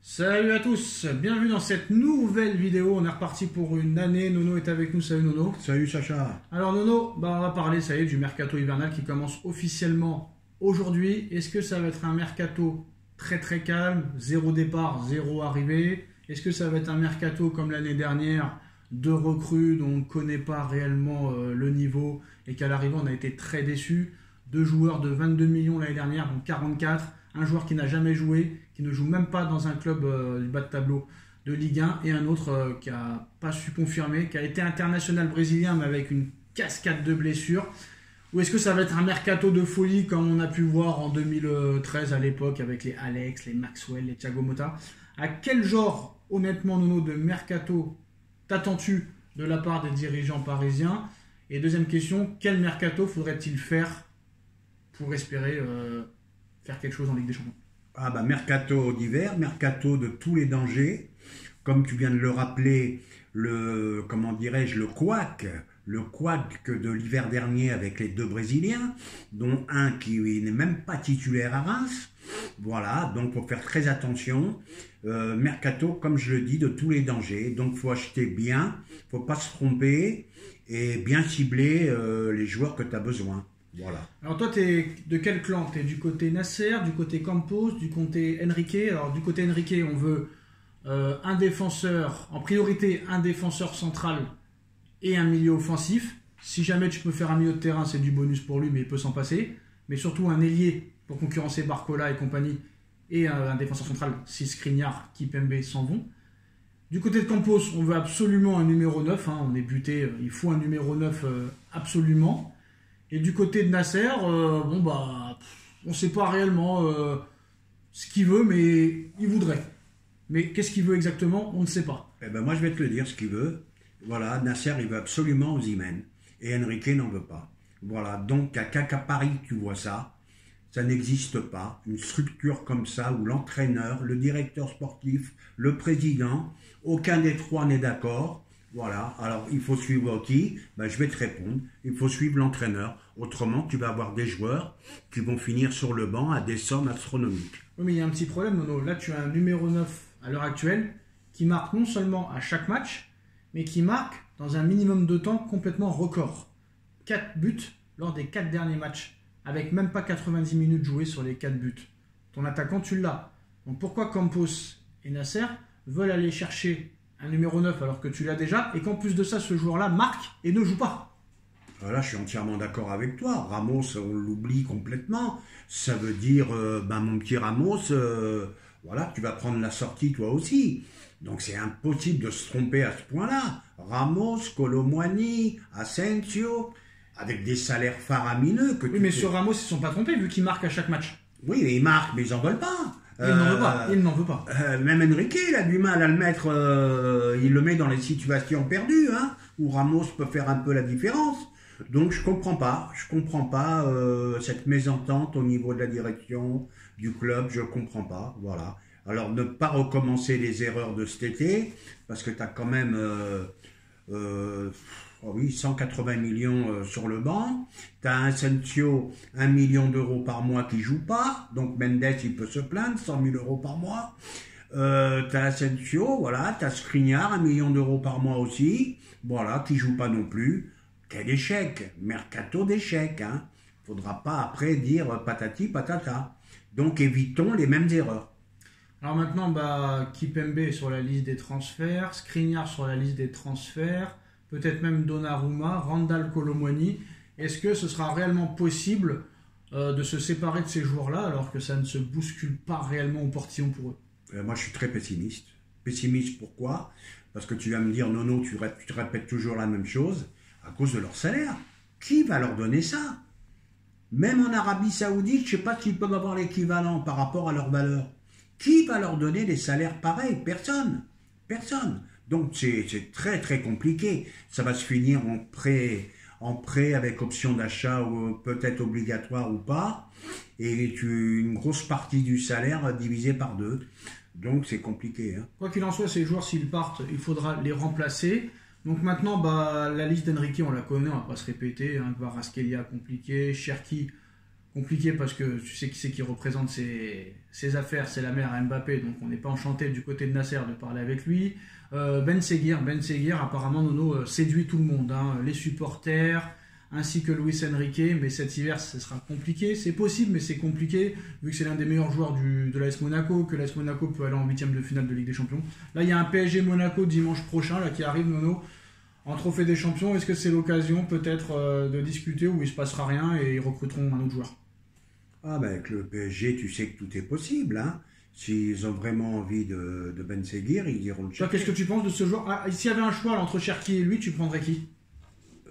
Salut à tous, bienvenue dans cette nouvelle vidéo. On est reparti pour une année. Nono est avec nous. Salut Nono. Salut Sacha. Alors Nono, on va parler, ça y est, du mercato hivernal qui commence officiellement aujourd'hui. Est-ce que ça va être un mercato très très calme, zéro départ, zéro arrivée? Est-ce que ça va être un mercato comme l'année dernière, de recrues dont on ne connaît pas réellement le niveau et qu'à l'arrivée on a été très déçus? Deux joueurs de 22 millions l'année dernière, donc 44. Un joueur qui n'a jamais joué, qui ne joue même pas dans un club du bas de tableau de Ligue 1, et un autre qui n'a pas su confirmer, qui a été international brésilien mais avec une cascade de blessures. Ou est-ce que ça va être un mercato de folie comme on a pu voir en 2013 à l'époque avec les Alex, les Maxwell, les Thiago Motta? À quel genre, honnêtement Nono, de mercato t'attends-tu de la part des dirigeants parisiens? Et deuxième question, quel mercato faudrait-il faire pour espérer faire quelque chose en Ligue des Champions? Ah bah mercato d'hiver, mercato de tous les dangers, comme tu viens de le rappeler, le couac de l'hiver dernier avec les deux Brésiliens, dont un qui n'est même pas titulaire à Reims. Voilà, donc faut faire très attention. Mercato, comme je le dis, de tous les dangers. Donc faut acheter bien, faut pas se tromper et bien cibler les joueurs que tu as besoin. Voilà. Alors toi, tu es de quel clan? Tu es du côté Nasser, du côté Campos, du côté Enrique? Alors du côté Enrique, on veut un défenseur, en priorité un défenseur central et un milieu offensif. Si jamais tu peux faire un milieu de terrain, c'est du bonus pour lui, mais il peut s'en passer. Mais surtout un ailier pour concurrencer Barcola et compagnie, et un défenseur central si Skriniar, Kimpembe s'en vont. Du côté de Campos, on veut absolument un numéro 9, hein, on est buté, il faut un numéro 9 absolument. Et du côté de Nasser, on ne sait pas réellement ce qu'il veut, mais il voudrait. Mais qu'est-ce qu'il veut exactement, on ne sait pas. Eh ben moi je vais te le dire ce qu'il veut. Voilà, Nasser il veut absolument Osimhen et Enrique n'en veut pas. Voilà, donc à Paris tu vois ça. Ça n'existe pas, une structure comme ça où l'entraîneur, le directeur sportif, le président, aucun des trois n'est d'accord. Voilà, alors il faut suivre qui? Ben, je vais te répondre, il faut suivre l'entraîneur. Autrement, tu vas avoir des joueurs qui vont finir sur le banc à des sommes astronomiques. Oui, mais il y a un petit problème, Nono. Là, tu as un numéro 9 à l'heure actuelle qui marque non seulement à chaque match, mais qui marque dans un minimum de temps complètement record. 4 buts lors des 4 derniers matchs, avec même pas 90 minutes jouées sur les 4 buts. Ton attaquant, tu l'as. Donc pourquoi Campos et Nasser veulent aller chercher un numéro 9 alors que tu l'as déjà, et qu'en plus de ça, ce joueur-là marque et ne joue pas? Là, je suis entièrement d'accord avec toi. Ramos, on l'oublie complètement. Ça veut dire, mon petit Ramos, voilà, tu vas prendre la sortie toi aussi. Donc c'est impossible de se tromper à ce point-là. Ramos, Kolo Muani, Asensio, avec des salaires faramineux. Oui, mais sur Ramos, ils ne se sont pas trompés vu qu'il marque à chaque match. Oui, mais il marque, mais ils n'en veulent pas. Il n'en veut pas. Il n'en veut pas. Même Enrique, il a du mal à le mettre. Il le met dans les situations perdues, hein, où Ramos peut faire un peu la différence. Donc je comprends pas cette mésentente au niveau de la direction du club. Je comprends pas. Voilà. Alors ne pas recommencer les erreurs de cet été, parce que tu as quand même 180 millions sur le banc. Tu as un Asensio, 1 million d'euros par mois qui joue pas. Donc Mendes, il peut se plaindre, 100 000 euros par mois. Tu as Asensio, voilà. Tu as Skriniar, 1 million d'euros par mois aussi. Voilà, qui joue pas non plus. Quel échec, mercato d'échec. Hein. Faudra pas après dire patati patata. Donc évitons les mêmes erreurs. Alors maintenant, Kimpembe est sur la liste des transferts, Skriniar sur la liste des transferts, peut-être même Donnarumma, Randal, Kolo Muani. Est-ce que ce sera réellement possible de se séparer de ces joueurs-là alors que ça ne se bouscule pas réellement au portillon pour eux? Moi, je suis très pessimiste. Pessimiste pourquoi? Parce que tu vas me dire, non, tu répètes toujours la même chose. À cause de leur salaire. Qui va leur donner ça? Même en Arabie Saoudite, je ne sais pas s'ils peuvent avoir l'équivalent par rapport à leur valeur. Qui va leur donner des salaires pareils? Personne. Personne. Donc c'est très très compliqué. Ça va se finir en prêt avec option d'achat ou peut-être obligatoire ou pas. Et une grosse partie du salaire divisée par 2. Donc c'est compliqué. Hein. Quoi qu'il en soit, ces joueurs, s'ils partent, il faudra les remplacer. Donc maintenant, la liste d'Enrique, on la connaît, on ne va pas se répéter. Hein. Kvaratskhelia, compliqué. Cherki, Compliqué parce que tu sais qui c'est qui représente ses affaires, c'est la mère à Mbappé, donc on n'est pas enchanté du côté de Nasser de parler avec lui. Ben Seguir, apparemment Nono séduit tout le monde, hein, les supporters ainsi que Luis Enrique, mais cet hiver ce sera compliqué, c'est possible mais c'est compliqué vu que c'est l'un des meilleurs joueurs de l'AS Monaco, que l'AS Monaco peut aller en 8e de finale de Ligue des Champions. Là il y a un PSG Monaco dimanche prochain là, qui arrive Nono en trophée des champions. Est-ce que c'est l'occasion peut-être de discuter où il se passera rien et ils recruteront un autre joueur? Ah ben avec le PSG, tu sais que tout est possible. Hein. S'ils ont vraiment envie de Ben Seguir, ils iront le Toi, chercher. qu'est-ce que tu penses de ce joueur? S'il y avait un choix entre Cherki et lui, tu prendrais qui?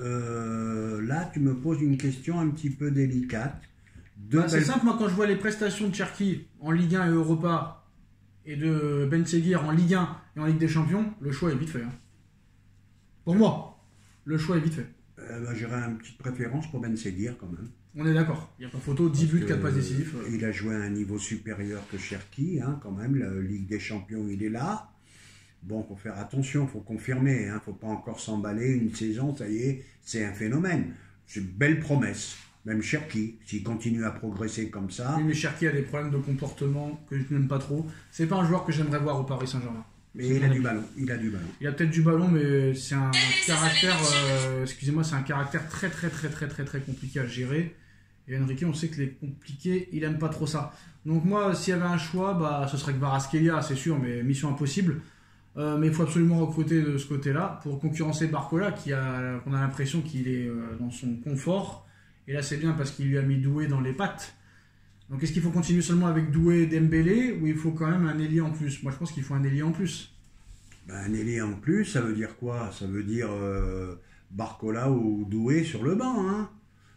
Là, tu me poses une question un petit peu délicate. C'est simple, moi quand je vois les prestations de Cherki en Ligue 1 et Europa et de Ben Seguir en Ligue 1 et en Ligue des Champions, le choix est vite fait. Hein. Pour moi, le choix est vite fait. J'aurais une petite préférence pour Ben Seguir quand même. On est d'accord, il n'y a pas photo, 10 buts, 4 passes décisives. Il a joué à un niveau supérieur que Cherki, hein, quand même. La Ligue des Champions, il est là. Bon, faut faire attention, faut confirmer. Hein, faut pas encore s'emballer une saison, ça y est, c'est un phénomène. C'est une belle promesse. Même Cherki, s'il continue à progresser comme ça. Oui, mais Cherki a des problèmes de comportement que je n'aime pas trop. C'est pas un joueur que j'aimerais voir au Paris Saint-Germain. Mais il a du ballon, il a du ballon. Il a peut-être du ballon, mais c'est un caractère, excusez-moi, c'est un caractère très compliqué à gérer. Et Enrique, on sait que les compliqués, il aime pas trop ça. Donc moi, s'il y avait un choix, bah, ce serait Kvaratskhelia, c'est sûr, mais mission impossible. Mais il faut absolument recruter de ce côté-là pour concurrencer Barcola, qu'on a l'impression qu'il est dans son confort. Et là, c'est bien parce qu'il lui a mis Doué dans les pattes. Donc est-ce qu'il faut continuer seulement avec Doué et Dembélé ou il faut quand même un ailier en plus? Moi, je pense qu'il faut un ailier en plus. Ben, un ailier en plus, ça veut dire quoi? Ça veut dire Barcola ou Doué sur le banc. Hein.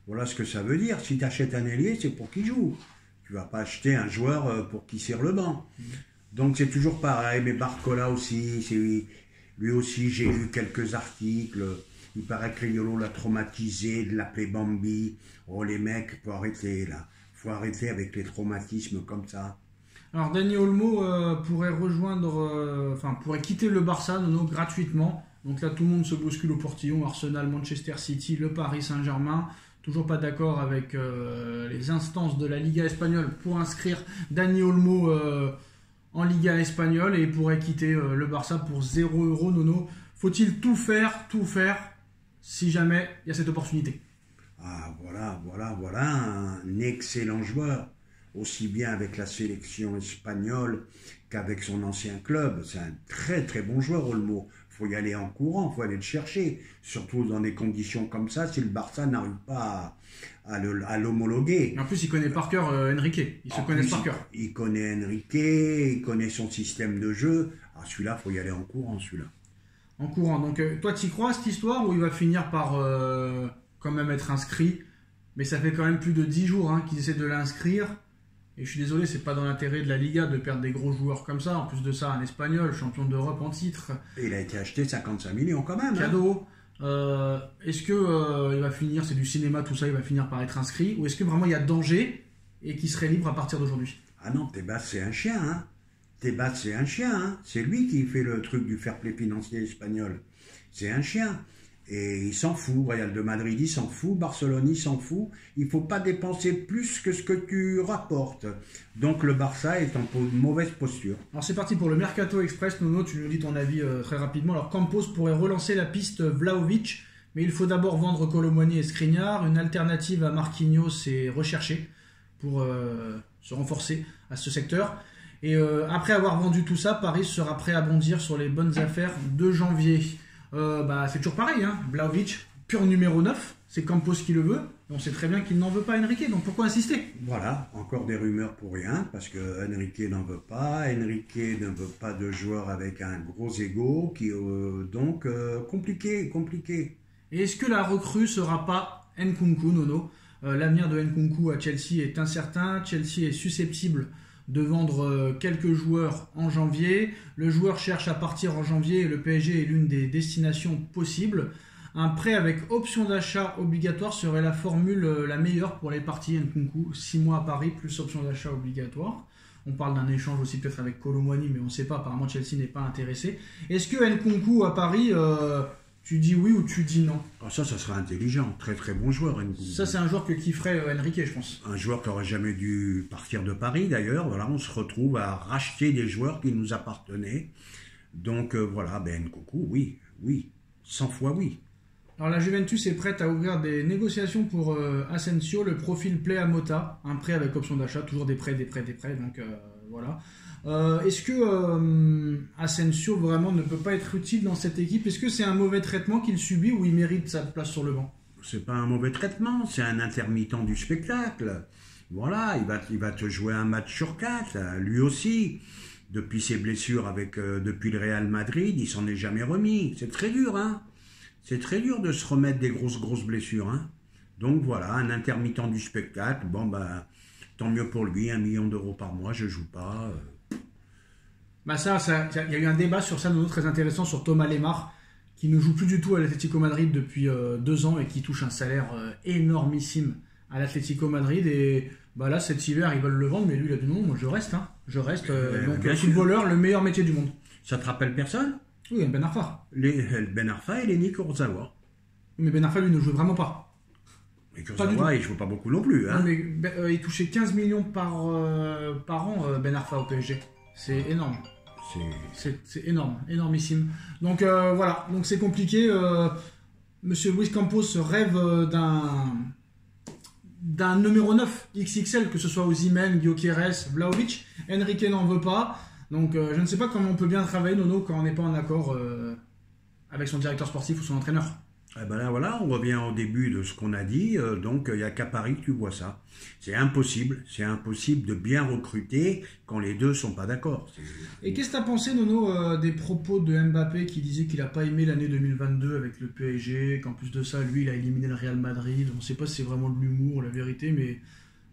Voilà ce que ça veut dire. Si tu achètes un ailier, c'est pour qu'il joue. Tu vas pas acheter un joueur pour qu'il serre le banc. Donc c'est toujours pareil. Mais Barcola aussi, lui aussi, j'ai lu quelques articles. Il paraît que Riolo l'a traumatisé, de l'appeler Bambi. Oh les mecs, faut arrêter là. Faut arrêter avec les traumatismes comme ça. Alors Dani Olmo pourrait pourrait quitter le Barça Nono, gratuitement. Donc là tout le monde se bouscule au portillon. Arsenal, Manchester City, le Paris Saint-Germain. Toujours pas d'accord avec les instances de la Liga espagnole pour inscrire Dani Olmo en Liga espagnole et il pourrait quitter le Barça pour 0 € Nono. Faut-il tout faire si jamais il y a cette opportunité? Ah voilà un excellent joueur, aussi bien avec la sélection espagnole qu'avec son ancien club. C'est un très bon joueur Olmo. Faut y aller en courant, faut aller le chercher, surtout dans des conditions comme ça, si le Barça n'arrive pas à l'homologuer. En plus, il connaît par cœur Enrique, ils se connaissent par cœur. Il connaît Enrique, il connaît son système de jeu. Ah, celui-là, faut y aller en courant, celui-là. En courant, donc toi, tu y crois à cette histoire où il va finir par quand même être inscrit? Mais ça fait quand même plus de 10 jours qu'ils essaient de l'inscrire. Et je suis désolé, c'est pas dans l'intérêt de la Liga de perdre des gros joueurs comme ça. En plus de ça, un Espagnol, champion d'Europe en titre. Et il a été acheté 55 millions quand même. Cadeau. Est-ce que il va finir, c'est du cinéma tout ça, il va finir par être inscrit? Ou est-ce que vraiment il y a danger et qu'il serait libre à partir d'aujourd'hui? Ah non, Tebas c'est un chien. Hein. Tebas c'est un chien. Hein. C'est lui qui fait le truc du fair play financier espagnol. C'est un chien. Et il s'en fout, Real de Madrid, il s'en fout, Barcelone, il s'en fout. Il ne faut pas dépenser plus que ce que tu rapportes. Donc le Barça est en mauvaise posture. Alors c'est parti pour le Mercato Express. Nono, tu nous dis ton avis très rapidement. Alors Campos pourrait relancer la piste Vlahovic, mais il faut d'abord vendre Kolo Muani et Skriniar. Une alternative à Marquinhos est recherchée pour se renforcer à ce secteur. Et après avoir vendu tout ça, Paris sera prêt à bondir sur les bonnes affaires de janvier. C'est toujours pareil, hein. Vlahovic, pur numéro 9, c'est Campos qui le veut, et on sait très bien qu'il n'en veut pas Enrique, donc pourquoi insister? Voilà, encore des rumeurs pour rien, parce que Enrique n'en veut pas, Enrique ne veut pas de joueur avec un gros ego, donc compliqué. Et est-ce que la recrue sera pas Nkunku, Nono? L'avenir de Nkunku à Chelsea est incertain, Chelsea est susceptible de vendre quelques joueurs en janvier. Le joueur cherche à partir en janvier et le PSG est l'une des destinations possibles. Un prêt avec option d'achat obligatoire serait la formule la meilleure pour les parties Nkunku. 6 mois à Paris plus option d'achat obligatoire. On parle d'un échange aussi peut-être avec Kolo Muani, mais on ne sait pas, apparemment Chelsea n'est pas intéressé. Est-ce que Nkunku à Paris, Tu dis oui ou tu dis non? Ah, ça serait intelligent. Très très bon joueur, Nkunku. Ça, c'est un joueur que kifferait Enrique, je pense. Un joueur qui aurait jamais dû partir de Paris, d'ailleurs. Voilà, on se retrouve à racheter des joueurs qui nous appartenaient. Donc voilà, Nkunku, oui. 100 fois oui. Alors la Juventus est prête à ouvrir des négociations pour Asensio, le profil plaît à Mota, un prêt avec option d'achat, toujours des prêts, donc voilà. Est-ce que Asensio vraiment ne peut pas être utile dans cette équipe? Est-ce que c'est un mauvais traitement qu'il subit ou il mérite sa place sur le banc? C'est pas un mauvais traitement, c'est un intermittent du spectacle. Voilà, il va te jouer un match sur 4, lui aussi. Depuis ses blessures depuis le Real Madrid, il s'en est jamais remis. C'est très dur, hein. C'est très dur de se remettre des grosses blessures, hein. Donc voilà, un intermittent du spectacle. Bon, bah, tant mieux pour lui, 1 million d'euros par mois, je joue pas. Bah il y a eu un débat sur ça, très intéressant, sur Thomas Lemar, qui ne joue plus du tout à l'Atlético Madrid depuis 2 ans et qui touche un salaire énormissime à l'Atlético Madrid. Et bah là, cet hiver, ils veulent le vendre, mais lui, il a dit non, moi je reste. Hein. Je reste. Donc, footballeur, le meilleur métier du monde. Ça te rappelle personne? Oui, Ben Arfa. Ben Arfa et Lenny Kurzawa. Mais Ben Arfa, lui, ne joue vraiment pas. Mais Kurzawa, il ne joue pas beaucoup non plus. Hein. Non, mais il touchait 15 millions par an, Ben Arfa au PSG. C'est énorme. C'est énorme, énormissime. Donc voilà, donc c'est compliqué. Monsieur Luis Campos rêve d'un numéro 9 XXL, que ce soit Osimhen, Gyökeres, Vlahovic. Enrique n'en veut pas. Donc je ne sais pas comment on peut bien travailler, Nono, quand on n'est pas en accord avec son directeur sportif ou son entraîneur. Eh ben là, voilà, on revient au début de ce qu'on a dit. Donc, il n'y a qu'à Paris que tu vois ça. C'est impossible de bien recruter quand les deux sont pas d'accord. Et qu'est-ce que tu as pensé, Nono, des propos de Mbappé qui disait qu'il n'a pas aimé l'année 2022 avec le PSG, qu'en plus de ça, lui, il a éliminé le Real Madrid. On ne sait pas si c'est vraiment de l'humour, la vérité, mais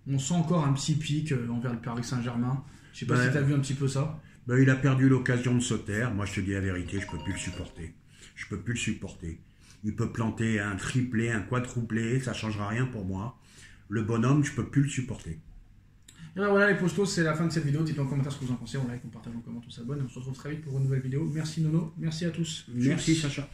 on sent encore un petit pic envers le Paris Saint-Germain. Je sais pas si tu as vu un petit peu ça. Ben, il a perdu l'occasion de se taire. Moi, je te dis la vérité, je peux plus le supporter. Il peut planter un triplé, un quadruplé, ça ne changera rien pour moi. Le bonhomme, je ne peux plus le supporter. Et ben voilà les postos, c'est la fin de cette vidéo. Dites-moi en commentaire ce que vous en pensez. On like, on partage, on commente, on s'abonne. On se retrouve très vite pour une nouvelle vidéo. Merci Nono, merci à tous. Merci Sacha.